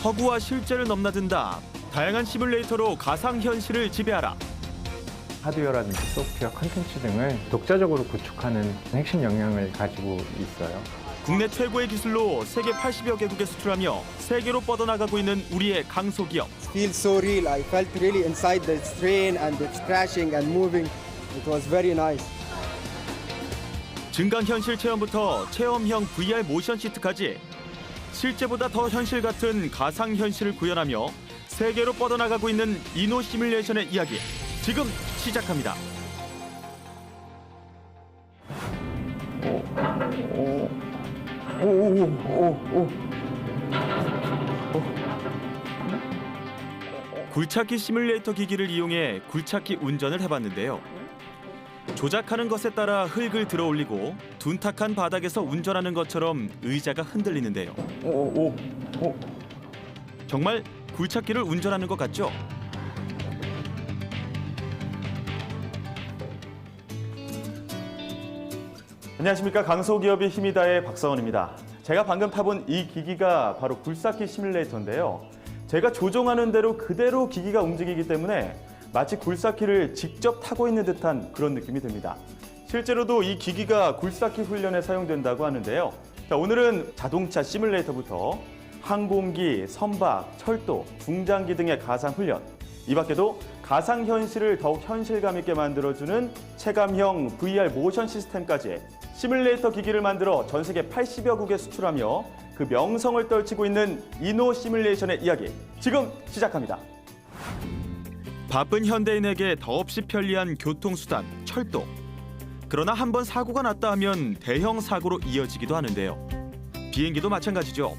허구와 실제를 넘나든다. 다양한 시뮬레이터로 가상현실을 지배하라. 하드웨어라든지 소프트웨어, 컨텐츠 등을 독자적으로 구축하는 핵심 역량을 가지고 있어요. 국내 최고의 기술로 세계 80여 개국에 수출하며 세계로 뻗어나가고 있는 우리의 강소기업. Feels so real. I felt really inside the train and it's crashing and moving. It was very nice. 증강현실 체험부터 체험형 VR 모션 시트까지 실제보다 더 현실 같은 가상현실을 구현하며 세계로 뻗어나가고 있는 이노 시뮬레이션의 이야기 지금 시작합니다. 굴착기 시뮬레이터 기기를 이용해 굴착기 운전을 해봤는데요. 조작하는 것에 따라 흙을 들어올리고 둔탁한 바닥에서 운전하는 것처럼 의자가 흔들리는데요. 정말 굴착기를 운전하는 것 같죠? 안녕하십니까. 강소기업의 힘이 다해 박성원입니다. 제가 방금 타본 이 기기가 바로 굴삭기 시뮬레이터인데요. 제가 조종하는 대로 그대로 기기가 움직이기 때문에 마치 굴삭기를 직접 타고 있는 듯한 그런 느낌이 듭니다. 실제로도 이 기기가 굴삭기 훈련에 사용된다고 하는데요. 자, 오늘은 자동차 시뮬레이터부터 항공기, 선박, 철도, 중장기 등의 가상 훈련, 이 밖에도 가상현실을 더욱 현실감 있게 만들어주는 체감형 VR 모션 시스템까지 시뮬레이터 기기를 만들어 전 세계 80여 국에 수출하며 그 명성을 떨치고 있는 이노 시뮬레이션의 이야기 지금 시작합니다. 바쁜 현대인에게 더없이 편리한 교통수단, 철도. 그러나 한번 사고가 났다 하면 대형 사고로 이어지기도 하는데요. 비행기도 마찬가지죠.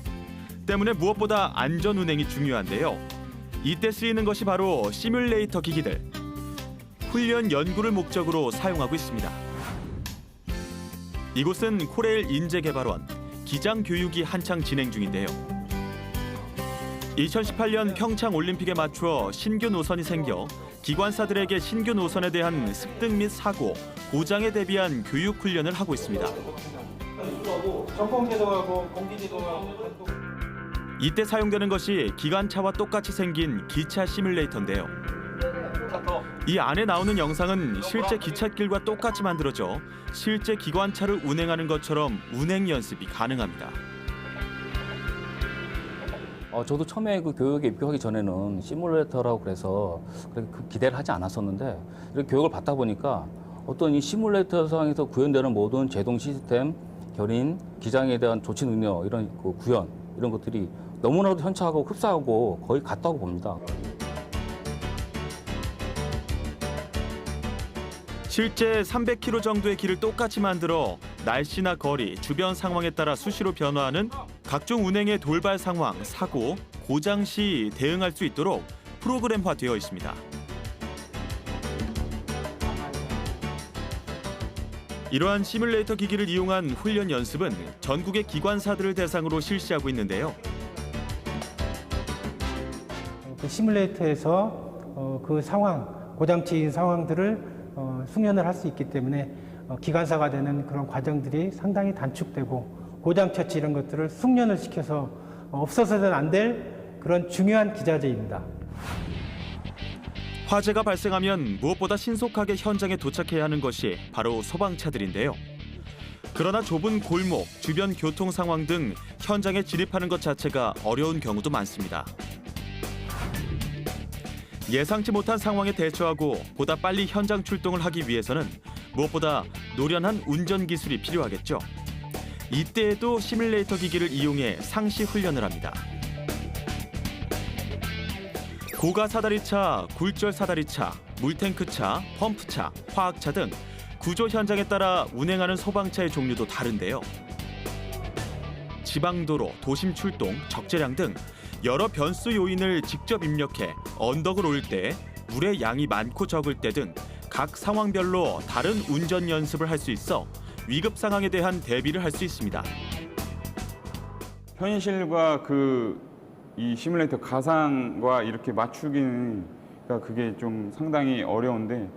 때문에 무엇보다 안전 운행이 중요한데요. 이때 쓰이는 것이 바로 시뮬레이터 기기들. 훈련 연구를 목적으로 사용하고 있습니다. 이곳은 코레일 인재개발원, 기장 교육이 한창 진행 중인데요. 2018년 평창 올림픽에 맞추어 신규 노선이 생겨 기관사들에게 신규 노선에 대한 습득 및 사고, 고장에 대비한 교육 훈련을 하고 있습니다. 이때 사용되는 것이 기관차와 똑같이 생긴 기차 시뮬레이터인데요. 이 안에 나오는 영상은 실제 기찻길과 똑같이 만들어져 실제 기관차를 운행하는 것처럼 운행 연습이 가능합니다. 저도 처음에 그 교육에 입교하기 전에는 시뮬레이터라고 그래서 그렇게 기대를 하지 않았었는데 이렇게 교육을 받다 보니까 어떤 이 시뮬레이터 상황에서 구현되는 모든 제동 시스템, 견인, 기장에 대한 조치 능력, 이런 그 구현, 이런 것들이 너무나도 현차하고 흡사하고 거의 같다고 봅니다. 실제 300km 정도의 길을 똑같이 만들어 날씨나 거리, 주변 상황에 따라 수시로 변화하는 각종 운행의 돌발 상황, 사고, 고장 시 대응할 수 있도록 프로그램화되어 있습니다. 이러한 시뮬레이터 기기를 이용한 훈련 연습은 전국의 기관사들을 대상으로 실시하고 있는데요. 그 시뮬레이터에서 그 상황, 고장치인 상황들을 숙련을 할 수 있기 때문에 기관사가 되는 그런 과정들이 상당히 단축되고 고장 처치 이런 것들을 숙련을 시켜서 없어서는 안 될 그런 중요한 기자재입니다. 화재가 발생하면 무엇보다 신속하게 현장에 도착해야 하는 것이 바로 소방차들인데요. 그러나 좁은 골목, 주변 교통 상황 등 현장에 진입하는 것 자체가 어려운 경우도 많습니다. 예상치 못한 상황에 대처하고 보다 빨리 현장 출동을 하기 위해서는 무엇보다 노련한 운전 기술이 필요하겠죠. 이때에도 시뮬레이터 기기를 이용해 상시 훈련을 합니다. 고가 사다리차, 굴절 사다리차, 물탱크차, 펌프차, 화학차 등 구조 현장에 따라 운행하는 소방차의 종류도 다른데요. 지방도로, 도심 출동, 적재량 등 여러 변수 요인을 직접 입력해 언덕을 오를 때, 물의 양이 많고 적을 때 등 각 상황별로 다른 운전 연습을 할 수 있어 위급 상황에 대한 대비를 할 수 있습니다. 현실과 이 시뮬레이터 가상과 이렇게 맞추기는 그게 좀 상당히 어려운데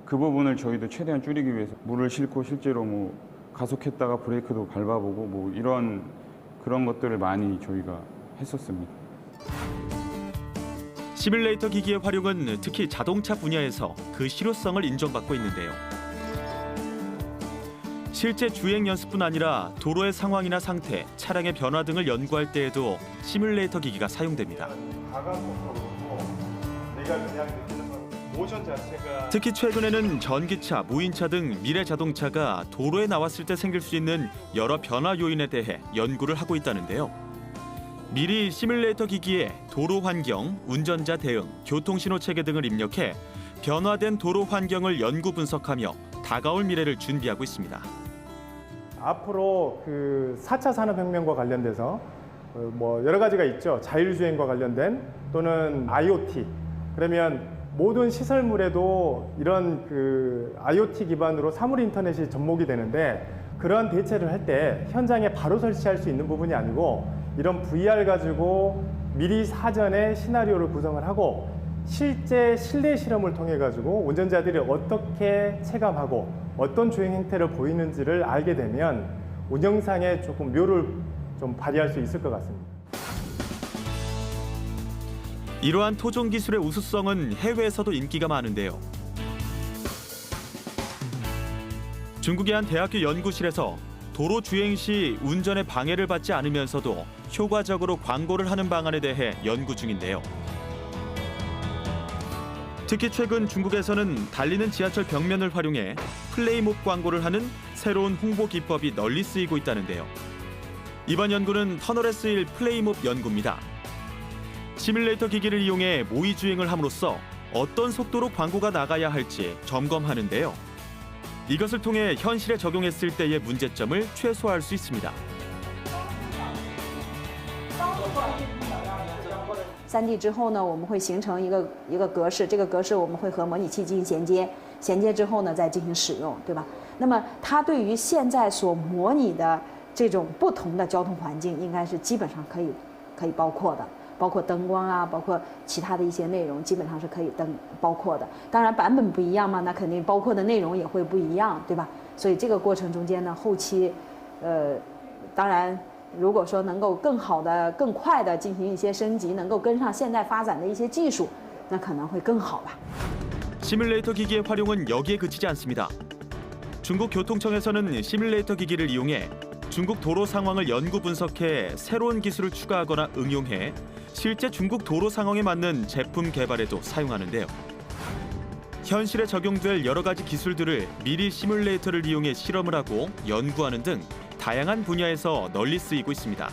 그 부분을 저희도 최대한 줄이기 위해서 물을 싣고 실제로 가속했다가 브레이크도 밟아보고 그런 것들을 많이 저희가 했었습니다. 시뮬레이터 기기의 활용은 특히 자동차 분야에서 그 실효성을 인정받고 있는데요. 실제 주행 연습뿐 아니라 도로의 상황이나 상태, 차량의 변화 등을 연구할 때에도 시뮬레이터 기기가 사용됩니다. 특히 최근에는 전기차, 무인차 등 미래 자동차가 도로에 나왔을 때 생길 수 있는 여러 변화 요인에 대해 연구를 하고 있다는데요. 미리 시뮬레이터 기기에 도로 환경, 운전자 대응, 교통신호 체계 등을 입력해 변화된 도로 환경을 연구 분석하며 다가올 미래를 준비하고 있습니다. 앞으로 그 4차 산업혁명과 관련돼서 뭐 여러 가지가 있죠. 자율주행과 관련된 또는 IoT. 그러면 모든 시설물에도 이런 그 IoT 기반으로 사물 인터넷이 접목이 되는데 그러한 대체를 할 때 현장에 바로 설치할 수 있는 부분이 아니고 이런 VR 가지고 미리 사전에 시나리오를 구성을 하고 실제 실내 실험을 통해 가지고 운전자들이 어떻게 체감하고 어떤 주행 행태를 보이는지를 알게 되면 운영상에 조금 묘를 좀 발휘할 수 있을 것 같습니다. 이러한 토종 기술의 우수성은 해외에서도 인기가 많은데요. 중국의 한 대학교 연구실에서 도로 주행 시 운전에 방해를 받지 않으면서도 효과적으로 광고를 하는 방안에 대해 연구 중인데요. 특히 최근 중국에서는 달리는 지하철 벽면을 활용해 플레이몹 광고를 하는 새로운 홍보 기법이 널리 쓰이고 있다는데요. 이번 연구는 터널에 쓰일 플레이몹 연구입니다. 시뮬레이터 기기를 이용해 모의 주행을 함으로써 어떤 속도로 광고가 나가야 할지 점검하는데요. 이것을 통해 현실에 적용했을 때의 문제점을 최소화할 수 있습니다. 3D 之后呢，我们会形成一个格式，这个格式我们会和模拟器进行衔接，衔接之后呢再进行使用，对吧？那么它对于现在所模拟的这种不同的交通环境，应该是基本上可以包括的，包括灯光啊，包括其他的一些内容，基本上是可以包括的。当然版本不一样嘛，那肯定包括的内容也会不一样，对吧？所以这个过程中间呢，后期，当然。 如果说能够更好的、更快的进行一些升级，能够跟上现代发展的一些技术，那可能会更好吧。 시뮬레이터 기기의 활용은 여기에 그치지 않습니다. 중국 교통청에서는 시뮬레이터 기기를 이용해 중국 도로 상황을 연구 분석해 새로운 기술을 추가하거나 응용해 실제 중국 도로 상황에 맞는 제품 개발에도 사용하는데요. 현실에 적용될 여러 가지 기술들을 미리 시뮬레이터를 이용해 실험을 하고 연구하는 등 다양한 분야에서 널리 쓰이고 있습니다.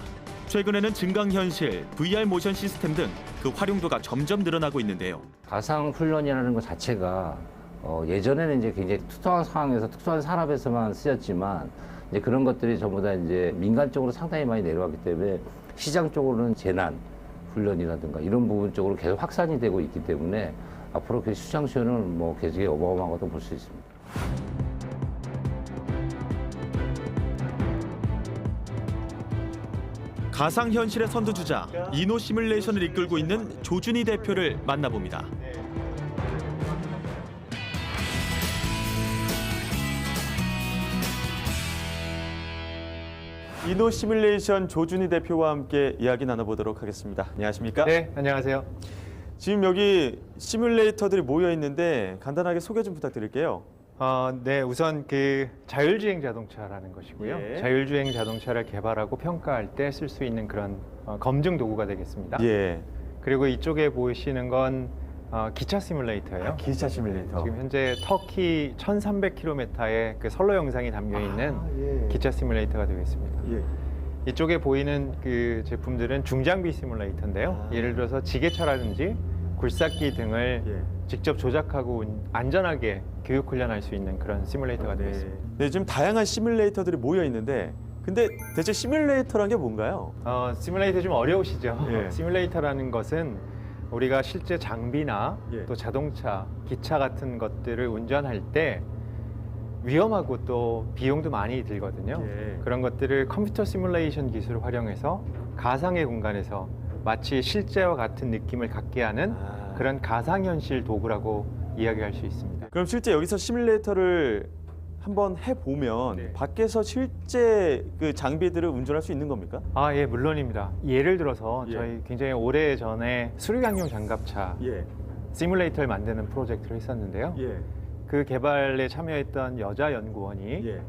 최근에는 증강현실, VR 모션 시스템 등 그 활용도가 점점 늘어나고 있는데요. 가상 훈련이라는 것 자체가 예전에는 이제 굉장히 특수한 상황에서 특수한 산업에서만 쓰였지만 이제 그런 것들이 전부 다 이제 민간 쪽으로 상당히 많이 내려왔기 때문에 시장 쪽으로는 재난 훈련이라든가 이런 부분 쪽으로 계속 확산이 되고 있기 때문에 앞으로 그 시장 수요는 뭐 계속 어마어마하다고 볼 수 있습니다. 가상현실의 선두주자 이노 시뮬레이션을 이끌고 있는 조준희 대표를 만나봅니다. 이노 시뮬레이션 조준희 대표와 함께 이야기 나눠보도록 하겠습니다. 안녕하십니까? 네, 안녕하세요. 지금 여기 시뮬레이터들이 모여 있는데 간단하게 소개 좀 부탁드릴게요. 네, 우선 그 자율주행 자동차라는 것이고요. 예. 자율주행 자동차를 개발하고 평가할 때 쓸 수 있는 그런 검증 도구가 되겠습니다. 예. 그리고 이쪽에 보이시는 건 기차 시뮬레이터예요. 기차 시뮬레이터. 지금 현재 터키 1,300km의 그 선로 영상이 담겨 있는 예. 기차 시뮬레이터가 되겠습니다. 예. 이쪽에 보이는 그 제품들은 중장비 시뮬레이터인데요. 예를 들어서 지게차라든지 굴삭기 등을 예. 직접 조작하고 안전하게 교육 훈련할 수 있는 그런 시뮬레이터가 되겠습니다. 네, 지금 다양한 시뮬레이터들이 모여 있는데 근데 대체 시뮬레이터란 게 뭔가요? 시뮬레이터 좀 어려우시죠? 예. 시뮬레이터라는 것은 우리가 실제 장비나 예. 또 자동차, 기차 같은 것들을 운전할 때 위험하고 또 비용도 많이 들거든요. 예. 그런 것들을 컴퓨터 시뮬레이션 기술을 활용해서 가상의 공간에서 마치 실제와 같은 느낌을 갖게 하는 그런 가상현실 도구라고 이야기할 수 있습니다. 그럼 실제 여기서 시뮬레이터를 한번 해보면 네. 밖에서 실제 그 장비들을 운전할 수 있는 겁니까? 아, 예, 물론입니다. 예를 들어서 예. 저희 굉장히 오래 전에 수륙양용 장갑차 예. 시뮬레이터를 만드는 프로젝트를 했었는데요. 예. 그 개발에 참여했던 여자 연구원이 예.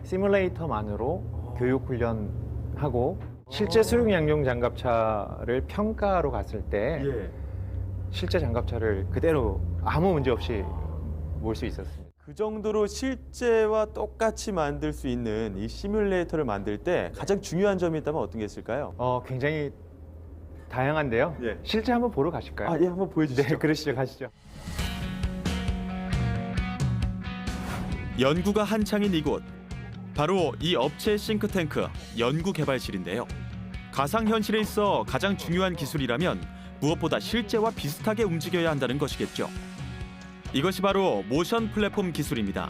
시뮬레이터만으로 교육 훈련하고 실제 수륙양용 장갑차를 평가로 갔을 때 예. 실제 장갑차를 그대로 아무 문제 없이 몰 수 있었습니다. 그 정도로 실제와 똑같이 만들 수 있는 이 시뮬레이터를 만들 때 가장 중요한 점이 있다면 어떤 게 있을까요? 굉장히 다양한데요. 예. 실제 한번 보러 가실까요? 아, 예, 한번 보여주시죠. 네, 그러시죠. 가시죠. 연구가 한창인 이곳, 바로 이 업체 싱크탱크 연구개발실인데요. 가상현실에 있어 가장 중요한 기술이라면 무엇보다 실제와 비슷하게 움직여야 한다는 것이겠죠. 이것이 바로 모션 플랫폼 기술입니다.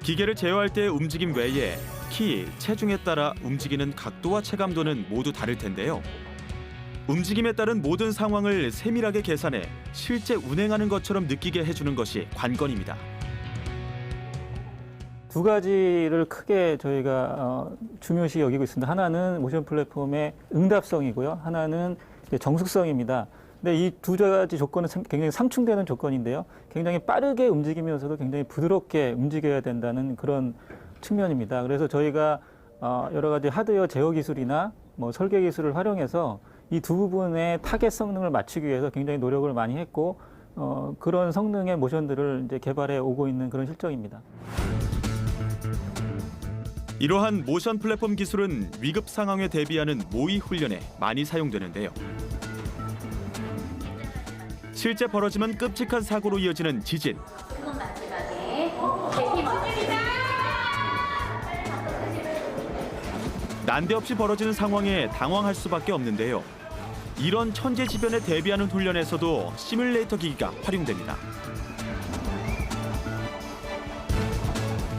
기계를 제어할 때의 움직임 외에 키, 체중에 따라 움직이는 각도와 체감도는 모두 다를 텐데요. 움직임에 따른 모든 상황을 세밀하게 계산해 실제 운행하는 것처럼 느끼게 해주는 것이 관건입니다. 두 가지를 크게 저희가 중요시 여기고 있습니다. 하나는 모션 플랫폼의 응답성이고요. 하나는 정숙성입니다. 근데 이 두 가지 조건은 굉장히 상충되는 조건인데요. 굉장히 빠르게 움직이면서도 굉장히 부드럽게 움직여야 된다는 그런 측면입니다. 그래서 저희가 여러 가지 하드웨어 제어 기술이나 뭐 설계 기술을 활용해서 이 두 부분의 타겟 성능을 맞추기 위해서 굉장히 노력을 많이 했고 그런 성능의 모션들을 이제 개발해 오고 있는 그런 실정입니다. 이러한 모션 플랫폼 기술은 위급 상황에 대비하는 모의 훈련에 많이 사용되는데요. 실제 벌어지면 끔찍한 사고로 이어지는 지진. 난데없이 벌어지는 상황에 당황할 수밖에 없는데요. 이런 천재지변에 대비하는 훈련에서도 시뮬레이터 기기가 활용됩니다.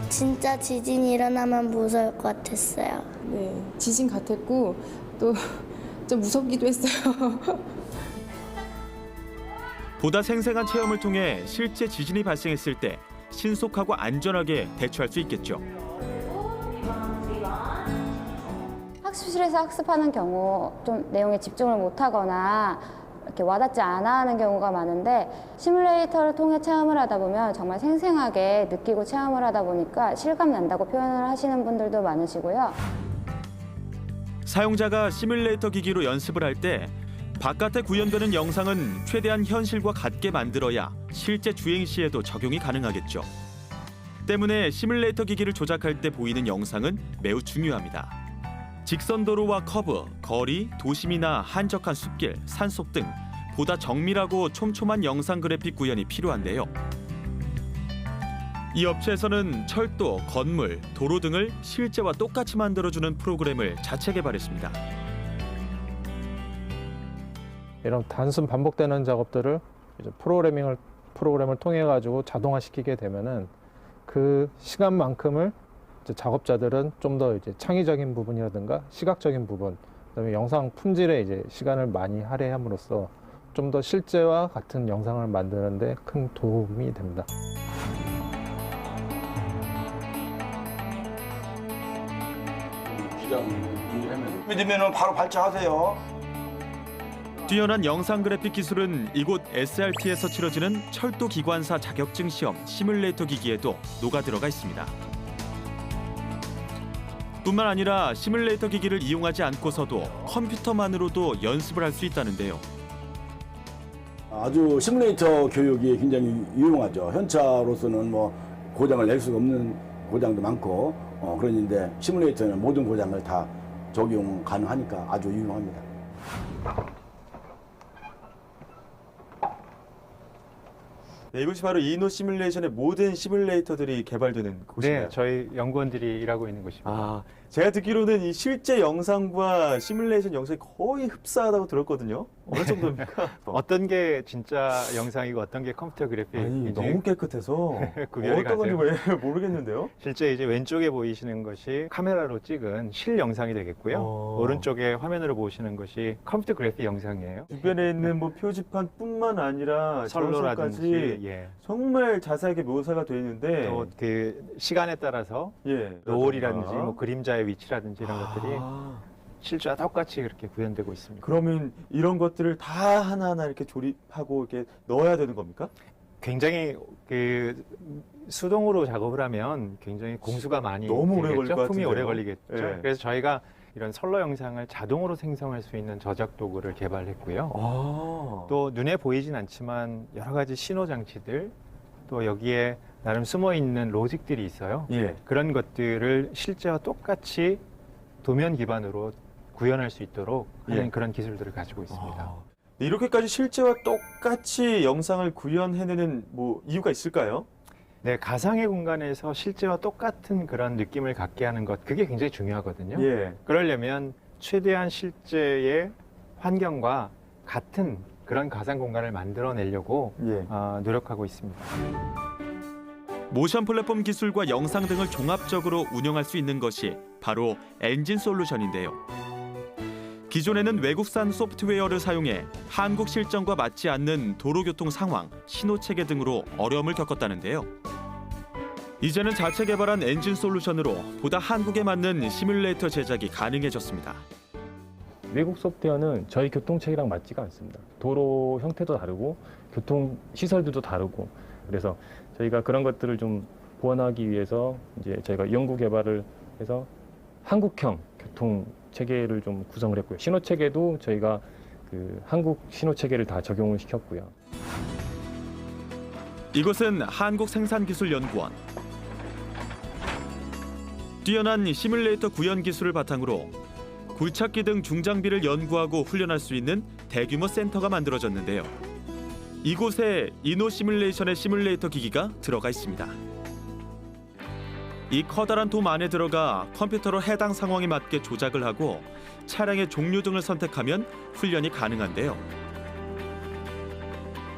진짜 지진이 일어나면 무서울 것 같았어요. 네, 지진 같았고 또 좀 무섭기도 했어요. 보다 생생한 체험을 통해 실제 지진이 발생했을 때 신속하고 안전하게 대처할 수 있겠죠. 학습실에서 학습하는 경우 좀 내용에 집중을 못하거나 이렇게 와닿지 않아 하는 경우가 많은데 시뮬레이터를 통해 체험을 하다 보면 정말 생생하게 느끼고 체험을 하다 보니까 실감 난다고 표현을 하시는 분들도 많으시고요. 사용자가 시뮬레이터 기기로 연습을 할 때 바깥에 구현되는 영상은 최대한 현실과 같게 만들어야 실제 주행 시에도 적용이 가능하겠죠. 때문에 시뮬레이터 기기를 조작할 때 보이는 영상은 매우 중요합니다. 직선도로와 커브, 거리, 도심이나 한적한 숲길, 산속 등 보다 정밀하고 촘촘한 영상 그래픽 구현이 필요한데요. 이 업체에서는 철도, 건물, 도로 등을 실제와 똑같이 만들어주는 프로그램을 자체 개발했습니다. 이런 단순 반복되는 작업들을 이제 프로그램을 통해 가지고 자동화시키게 되면은 그 시간만큼을 이제 작업자들은 좀 더 이제 창의적인 부분이라든가 시각적인 부분, 그다음에 영상 품질에 이제 시간을 많이 할애함으로써 좀 더 실제와 같은 영상을 만드는데 큰 도움이 됩니다. 믿으면 바로 발차하세요. 뛰어난 영상 그래픽 기술은 이곳 SRT에서 치러지는 철도 기관사 자격증 시험 시뮬레이터 기기에도 녹아들어가 있습니다. 뿐만 아니라 시뮬레이터 기기를 이용하지 않고서도 컴퓨터만으로도 연습을 할 수 있다는데요. 아주 시뮬레이터 교육이 굉장히 유용하죠. 현차로서는 뭐 고장을 낼 수가 없는 고장도 많고 그런데 시뮬레이터는 모든 고장을 다 적용 가능하니까 아주 유용합니다. 네, 이곳이 바로 이노 시뮬레이션의 모든 시뮬레이터들이 개발되는 곳인가요? 네, 저희 연구원들이 일하고 있는 곳입니다. 제가 듣기로는 이 실제 영상과 시뮬레이션 영상이 거의 흡사하다고 들었거든요. 어느 정도입니까? 어떤 게 진짜 영상이고 어떤 게 컴퓨터 아니, 그래픽인지 너무 깨끗해서 구별이 어떤 건지 가세요? 모르겠는데요. 실제 이제 왼쪽에 보이시는 것이 카메라로 찍은 실 영상이 되겠고요. 오른쪽에 화면으로 보시는 것이 컴퓨터 그래픽 영상이에요. 주변에 있는 뭐 표지판뿐만 아니라 선로라든지 전선까지 예. 정말 자세하게 묘사가 되어 있는데 또 그 시간에 따라서 예, 노을이라든지 그렇구나. 뭐 그림자의 위치라든지 이런 것들이 실제와 똑같이 그렇게 구현되고 있습니다. 그러면 이런 것들을 다 하나하나 이렇게 조립하고 이렇게 넣어야 되는 겁니까? 굉장히 그 수동으로 작업을 하면 굉장히 공수가 많이 너무 오래 걸릴 것 들겠죠. 품이 같은데요. 오래 걸리겠죠. 예. 그래서 저희가 이런 선로 영상을 자동으로 생성할 수 있는 저작 도구를 개발했고요. 또 눈에 보이진 않지만 여러 가지 신호 장치들 또 여기에 나름 숨어 있는 로직들이 있어요. 예. 그런 것들을 실제와 똑같이 도면 기반으로 구현할 수 있도록 하는 예. 그런 기술들을 가지고 있습니다. 이렇게까지 실제와 똑같이 영상을 구현해내는 뭐 이유가 있을까요? 네, 가상의 공간에서 실제와 똑같은 그런 느낌을 갖게 하는 것, 그게 굉장히 중요하거든요. 예. 그러려면 최대한 실제의 환경과 같은 그런 가상 공간을 만들어내려고 예. 노력하고 있습니다. 모션 플랫폼 기술과 영상 등을 종합적으로 운영할 수 있는 것이 바로 엔진 솔루션인데요. 기존에는 외국산 소프트웨어를 사용해 한국 실정과 맞지 않는 도로교통 상황, 신호체계 등으로 어려움을 겪었다는데요. 이제는 자체 개발한 엔진 솔루션으로 보다 한국에 맞는 시뮬레이터 제작이 가능해졌습니다. 외국 소프트웨어는 저희 교통체계랑 맞지가 않습니다. 도로 형태도 다르고 교통 시설들도 다르고 그래서 저희가 그런 것들을 좀 보완하기 위해서 이제 저희가 연구 개발을 해서 한국형 교통 체계를 좀 구성을 했고요. 신호 체계도 저희가 그 한국 신호 체계를 다 적용을 시켰고요. 이곳은 한국생산기술연구원. 뛰어난 시뮬레이터 구현 기술을 바탕으로 굴착기 등 중장비를 연구하고 훈련할 수 있는 대규모 센터가 만들어졌는데요. 이곳에 이노 시뮬레이션의 시뮬레이터 기기가 들어가 있습니다. 이 커다란 돔 안에 들어가 컴퓨터로 해당 상황에 맞게 조작을 하고 차량의 종류 등을 선택하면 훈련이 가능한데요.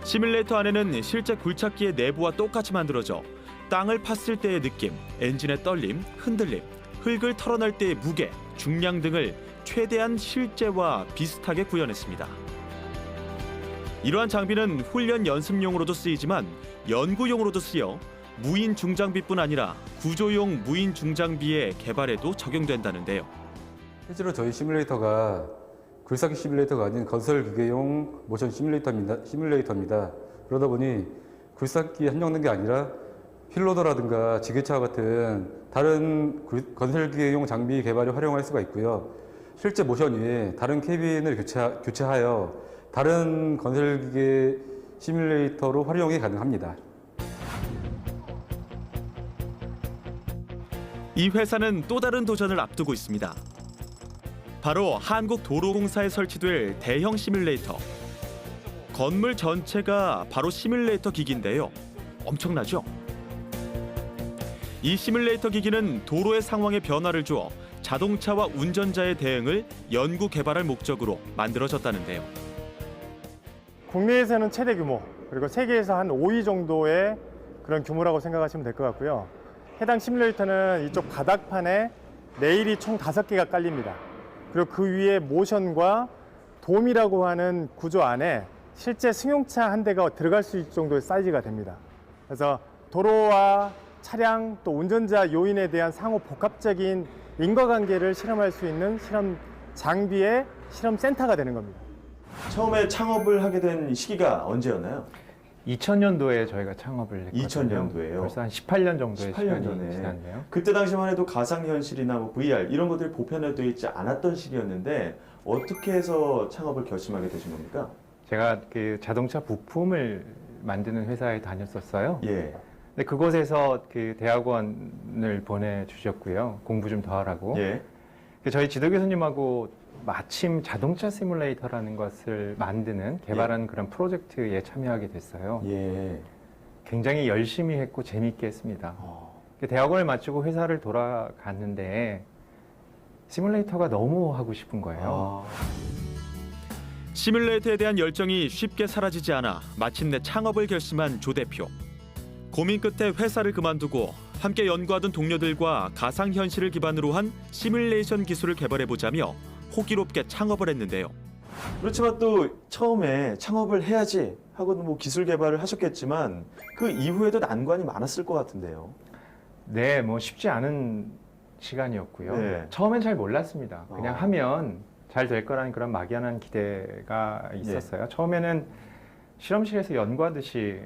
시뮬레이터 안에는 실제 굴착기의 내부와 똑같이 만들어져 땅을 팠을 때의 느낌, 엔진의 떨림, 흔들림, 흙을 털어낼 때의 무게, 중량 등을 최대한 실제와 비슷하게 구현했습니다. 이러한 장비는 훈련 연습용으로도 쓰이지만 연구용으로도 쓰여 무인 중장비뿐 아니라 구조용 무인 중장비의 개발에도 적용된다는데요. 실제로 저희 시뮬레이터가 굴삭기 시뮬레이터가 아닌 건설 기계용 모션 시뮬레이터입니다. 그러다 보니 굴삭기 한정된 게 아니라 휠로더라든가 지게차 같은 다른 건설 기계용 장비 개발에 활용할 수가 있고요. 실제 모션 위에 다른 캐빈을 교체하여 다른 건설 기계 시뮬레이터로 활용이 가능합니다. 이 회사는 또 다른 도전을 앞두고 있습니다. 바로 한국도로공사에 설치될 대형 시뮬레이터. 건물 전체가 바로 시뮬레이터 기기인데요. 엄청나죠? 이 시뮬레이터 기기는 도로의 상황에 변화를 주어 자동차와 운전자의 대응을 연구 개발할 목적으로 만들어졌다는데요. 국내에서는 최대 규모, 그리고 세계에서 한 5위 정도의 그런 규모라고 생각하시면 될 것 같고요. 해당 시뮬레이터는 이쪽 바닥판에 레일이 총 5개가 깔립니다. 그리고 그 위에 모션과 돔이라고 하는 구조 안에 실제 승용차 한 대가 들어갈 수 있을 정도의 사이즈가 됩니다. 그래서 도로와 차량 또 운전자 요인에 대한 상호 복합적인 인과관계를 실험할 수 있는 실험 장비의 실험 센터가 되는 겁니다. 처음에 창업을 하게 된 시기가 언제였나요? 2000년도에 저희가 창업을 했거든요. 2000년도에요. 벌써 한 18년 정도의 18년 시간이 전에. 지났네요. 그때 당시만 해도 가상현실이나 뭐 VR 이런 것들이 보편화되어 있지 않았던 시기였는데 어떻게 해서 창업을 결심하게 되신 겁니까? 제가 그 자동차 부품을 만드는 회사에 다녔었어요. 예. 근데 그곳에서 그 대학원을 보내주셨고요. 공부 좀 더 하라고. 예. 저희 지도 교수님하고 마침 자동차 시뮬레이터라는 것을 만드는 개발하는 그런 프로젝트에 참여하게 됐어요. 예. 굉장히 열심히 했고 재미있게 했습니다. 대학원을 마치고 회사를 돌아갔는데 시뮬레이터가 너무 하고 싶은 거예요. 시뮬레이터에 대한 열정이 쉽게 사라지지 않아 마침내 창업을 결심한 조 대표. 고민 끝에 회사를 그만두고 함께 연구하던 동료들과 가상현실을 기반으로 한 시뮬레이션 기술을 개발해보자며 호기롭게 창업을 했는데요. 그렇지만 또 처음에 창업을 해야지 하고는 뭐 기술 개발을 하셨겠지만 그 이후에도 난관이 많았을 것 같은데요. 네, 뭐 쉽지 않은 시간이었고요. 네. 처음엔 잘 몰랐습니다. 그냥 하면 잘 될 거라는 그런 막연한 기대가 있었어요. 처음에는 실험실에서 연구하듯이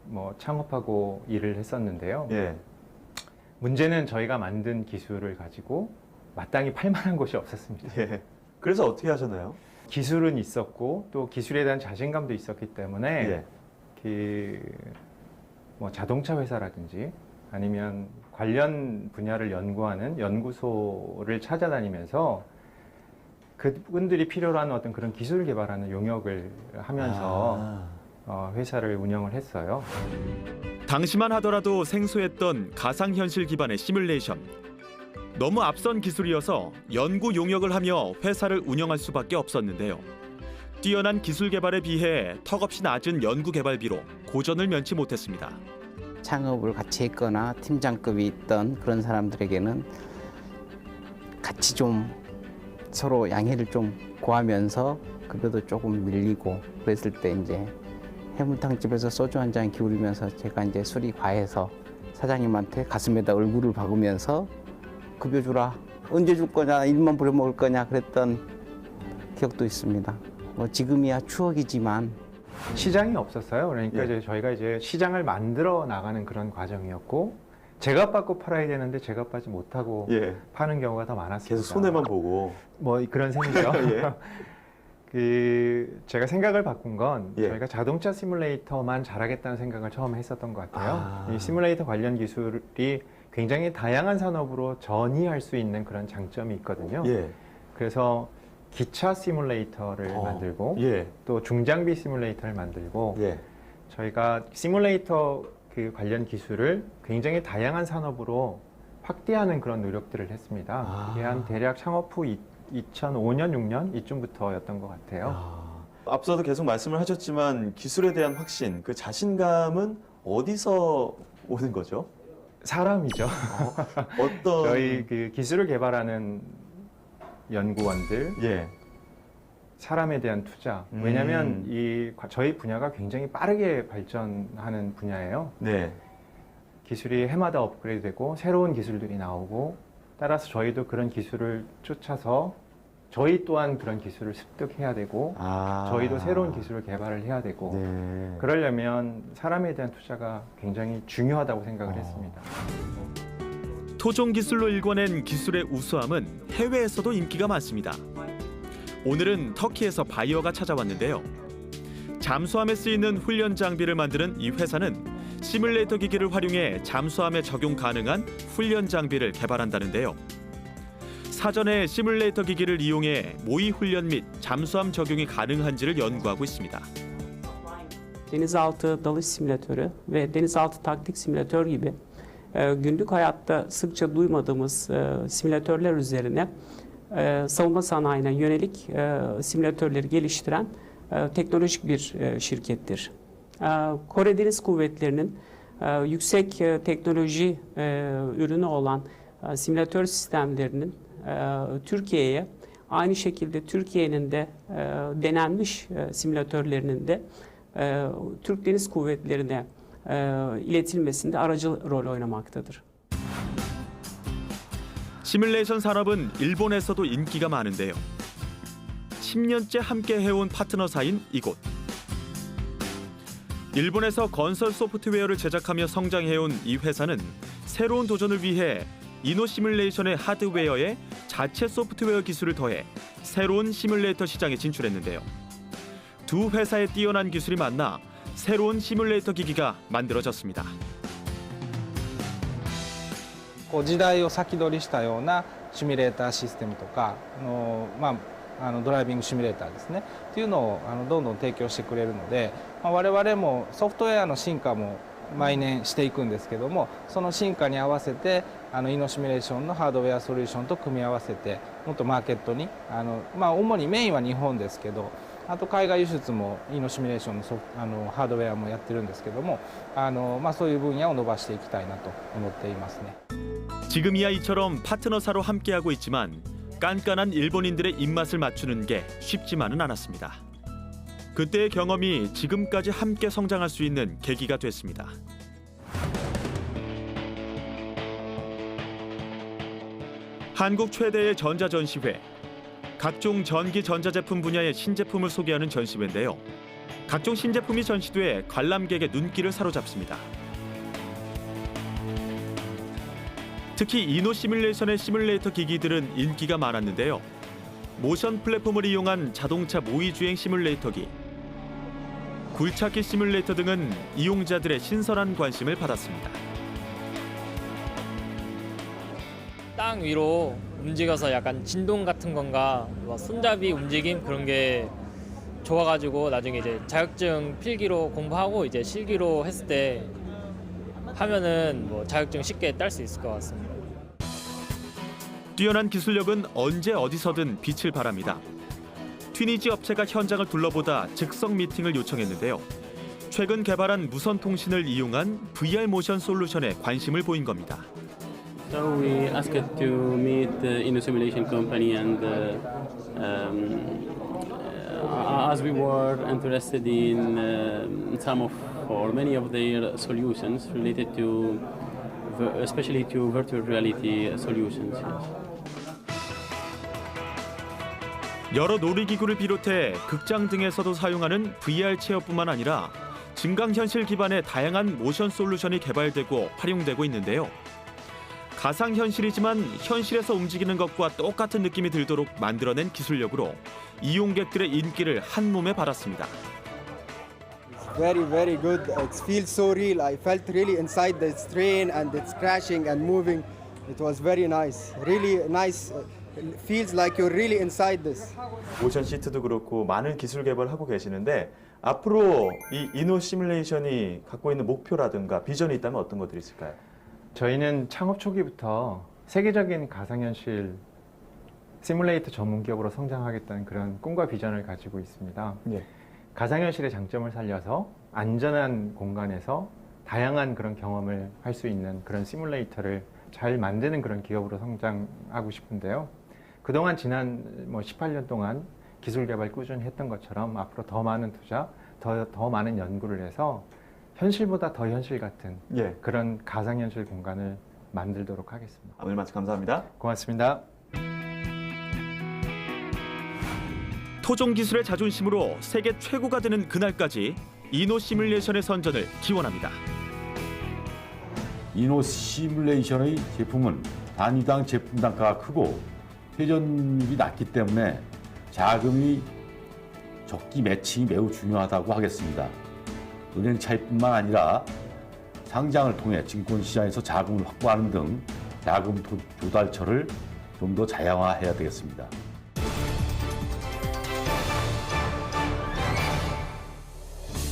뭐 창업하고 일을 했었는데요. 문제는 저희가 만든 기술을 가지고 마땅히 팔만한 곳이 없었습니다. 그래서 어떻게 하셨나요? 기술은 있었고 또 기술에 대한 자신감도 있었기 때문에 뭐 자동차 회사라든지 아니면 관련 분야를 연구하는 연구소를 찾아다니면서 그분들이 필요로 하는 어떤 그런 기술 개발하는 용역을 하면서 회사를 운영을 했어요. 당시만 하더라도 생소했던 가상현실 기반의 시뮬레이션. 너무 앞선 기술이어서 연구 용역을 하며 회사를 운영할 수밖에 없었는데요. 뛰어난 기술 개발에 비해 턱없이 낮은 연구 개발비로 고전을 면치 못했습니다. 창업을 같이 했거나 팀장급이 있던 그런 사람들에게는 같이 좀 서로 양해를 좀 구하면서 그래도 조금 밀리고 그랬을 때 이제 해물탕집에서 소주 한 잔 기울이면서 제가 이제 술이 과해서 사장님한테 가슴에다 얼굴을 박으면서 급여 주라. 언제 줄 거냐, 일만 부려먹을 거냐 그랬던 기억도 있습니다. 뭐 지금이야 추억이지만 시장이 없었어요. 그러니까 이제 저희가 이제 시장을 만들어 나가는 그런 과정이었고 제값 받고 팔아야 되는데 제값 받지 못하고 파는 경우가 더 많았습니다. 계속 손해만 보고 뭐 그런 셈이죠. 제가 생각을 바꾼 건 저희가 자동차 시뮬레이터만 잘하겠다는 생각을 처음에 했었던 것 같아요. 이 시뮬레이터 관련 기술이 굉장히 다양한 산업으로 전이할 수 있는 그런 장점이 있거든요. 그래서 기차 시뮬레이터를 만들고 또 중장비 시뮬레이터를 만들고 저희가 시뮬레이터 그 관련 기술을 굉장히 다양한 산업으로 확대하는 그런 노력들을 했습니다. 이게 한 대략 창업 후 2005년, 6년 이쯤부터였던 것 같아요. 앞서도 계속 말씀을 하셨지만 기술에 대한 확신, 그 자신감은 어디서 오는 거죠? 사람이죠. 어떤 저희 그 기술을 개발하는 연구원들, 사람에 대한 투자. 왜냐하면 저희 분야가 굉장히 빠르게 발전하는 분야예요. 기술이 해마다 업그레이드되고 새로운 기술들이 나오고 따라서 저희도 그런 기술을 쫓아서 저희 또한 그런 기술을 습득해야 되고 저희도 새로운 기술을 개발을 해야 되고 그러려면 사람에 대한 투자가 굉장히 중요하다고 생각을 했습니다. 토종 기술로 일궈낸 기술의 우수함은 해외에서도 인기가 많습니다. 오늘은 터키에서 바이어가 찾아왔는데요. 잠수함에 쓰이는 훈련 장비를 만드는 이 회사는 시뮬레이터 기기를 활용해 잠수함에 적용 가능한 훈련 장비를 개발한다는데요. 사전에 시뮬레이터 기기를 i용해 모의 훈련 및 잠수함 적용이 가능한지를 연구하고 있습니다. Denizaltı dalış simülatörü ve denizaltı taktik simülatör gibi günlük hayatta sıkça duymadığımız simülatörler üzerine savunma sanayine yönelik simülatörleri geliştiren teknolojik bir şirkettir. Kore Deniz Kuvvetleri'nin yüksek teknoloji ürünü olan simülatör sistemlerinin Türkiye'ye aynı şekilde Türkiye'nin de denenmiş simülatörlerinin de Türk Deniz Kuvvetleri'ne iletilmesinde aracı rol oynamaktadır. 시뮬레이션 산업은 일본에서도 인기가 많은데요. 10년째 함께 해온 파트너 사인 이곳. 일본에서 건설 소프트웨어를 제작하며 성장해온 이 회사는 새로운 도전을 위해 이노 시뮬레이션의 하드웨어에 자체 소프트웨어 기술을 더해 새로운 시뮬레이터 시장에 진출했는데요. 두 회사의 뛰어난 기술이 만나 새로운 시뮬레이터 기기가 만들어졌습니다. 時代を先取りしたようなシミュレーターシステムとかドライビングシミュレーターですねっていうのをどんどん提供してくれるので、我々もソフトウェアの進化も毎年していくんですけども、その進化に合わせてイノシミュレーションのハードウェアソリューションと組み合わせてもっとマーケットに主にメインは日本ですけどあと海外輸出も胃のシミュレーションのハードウェアもやってるんですけども、そういう分野を伸ばしていきたいなと思っていますね。 지금이야 이처럼 파트너사로 함께하고 있지만 깐깐한 일본인들의 입맛을 맞추는 게 쉽지만은 않았습니다. 그때의 경험이 지금까지 함께 성장할 수 있는 계기가 됐습니다. 한국 최대의 전자전시회. 각종 전기 전자제품 분야의 신제품을 소개하는 전시회인데요. 각종 신제품이 전시돼 관람객의 눈길을 사로잡습니다. 특히 이노 시뮬레이션의 시뮬레이터 기기들은 인기가 많았는데요. 모션 플랫폼을 이용한 자동차 모의주행 시뮬레이터기, 굴착기 시뮬레이터 등은 이용자들의 신선한 관심을 받았습니다. 땅 위로 움직여서 약간 진동 같은 건가 손잡이 움직임 그런 게 좋아가지고 나중에 이제 자격증 필기로 공부하고 이제 실기로 했을 때 하면은 자격증 쉽게 딸 수 있을 것 같습니다. 뛰어난 기술력은 언제 어디서든 빛을 발합니다. 튀니지 업체가 현장을 둘러보다 즉석 미팅을 요청했는데요. 최근 개발한 무선 통신을 이용한 VR 모션 솔루션에 관심을 보인 겁니다. So we asked to meet the Inno Simulation company and as we were interested in some of or many of their solutions related to especially to virtual reality solutions. 여러 놀이기구를 비롯해 극장 등에서도 사용하는 VR 체어뿐만 아니라 증강현실 기반의 다양한 모션 솔루션이 개발되고 활용되고 있는데요. 가상현실이지만 현실에서 움직이는 것과 똑같은 느낌이 들도록 만들어낸 기술력으로 이용객들의 인기를 한 몸에 받았습니다. Very, very good. It feels so real. I felt really inside this train and it's crashing and moving. It was very nice. Really nice. It feels like you're really inside this. 모션 시트도 그렇고 많은 기술 개발하고 계시는데 앞으로 이 이노 시뮬레이션이 갖고 있는 목표라든가 비전이 있다면 어떤 것들이 있을까요? 저희는 창업 초기부터 세계적인 가상현실 시뮬레이터 전문 기업으로 성장하겠다는 그런 꿈과 비전을 가지고 있습니다. 예. 가상현실의 장점을 살려서 안전한 공간에서 다양한 그런 경험을 할 수 있는 그런 시뮬레이터를 잘 만드는 그런 기업으로 성장하고 싶은데요. 그동안 지난 18년 동안 기술 개발 꾸준히 했던 것처럼 앞으로 더 많은 투자, 더 많은 연구를 해서 현실보다 더 현실 같은 그런 가상현실 공간을 만들도록 하겠습니다. 오늘 말씀 감사합니다. 고맙습니다. 토종 기술의 자존심으로 세계 최고가 되는 그날까지 이노 시뮬레이션의 선전을 기원합니다. 이노 시뮬레이션의 제품은 단위당 제품 단가가 크고 회전율이 낮기 때문에 자금이 적기 매칭이 매우 중요하다고 하겠습니다. 은행 차입뿐만 아니라 상장을 통해 증권시장에서 자금을 확보하는 등 자금 조달처를 좀 더 자양화해야 되겠습니다.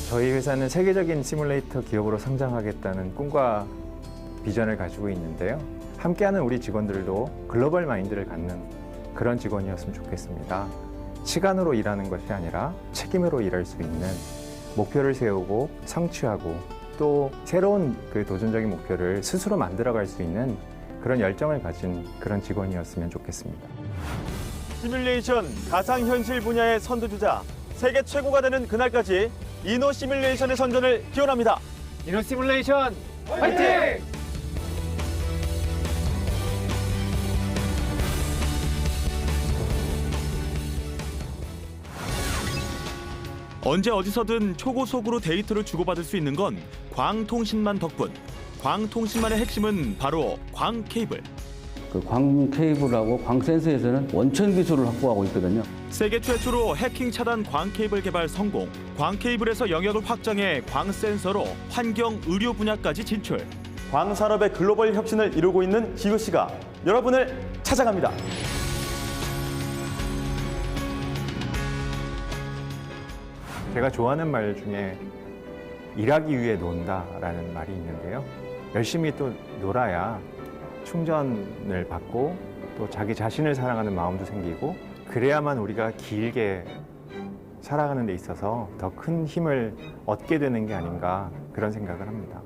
저희 회사는 세계적인 시뮬레이터 기업으로 성장하겠다는 꿈과 비전을 가지고 있는데요. 함께하는 우리 직원들도 글로벌 마인드를 갖는 그런 직원이었으면 좋겠습니다. 시간으로 일하는 것이 아니라 책임으로 일할 수 있는 목표를 세우고 성취하고 또 새로운 그 도전적인 목표를 스스로 만들어갈 수 있는 그런 열정을 가진 그런 직원이었으면 좋겠습니다. 시뮬레이션 가상현실 분야의 선두주자, 세계 최고가 되는 그날까지 이노 시뮬레이션의 선전을 기원합니다. 이노 시뮬레이션 화이팅! 언제 어디서든 초고속으로 데이터를 주고받을 수 있는 건 광통신만 덕분. 광통신만의 핵심은 바로 광케이블. 광 케이블하고 광 센서에서는 원천 기술을 확보하고 있거든요. 세계 최초로 해킹 차단 광 케이블 개발 성공. 광 케이블에서 영역을 확장해 광 센서로 환경, 의료 분야까지 진출. 광 산업의 글로벌 혁신을 이루고 있는 기구씨가 여러분을 찾아갑니다. 제가 좋아하는 말 중에 일하기 위해 논다라는 말이 있는데요. 열심히 또 놀아야 충전을 받고 또 자기 자신을 사랑하는 마음도 생기고 그래야만 우리가 길게 살아가는 데 있어서 더 큰 힘을 얻게 되는 게 아닌가 그런 생각을 합니다.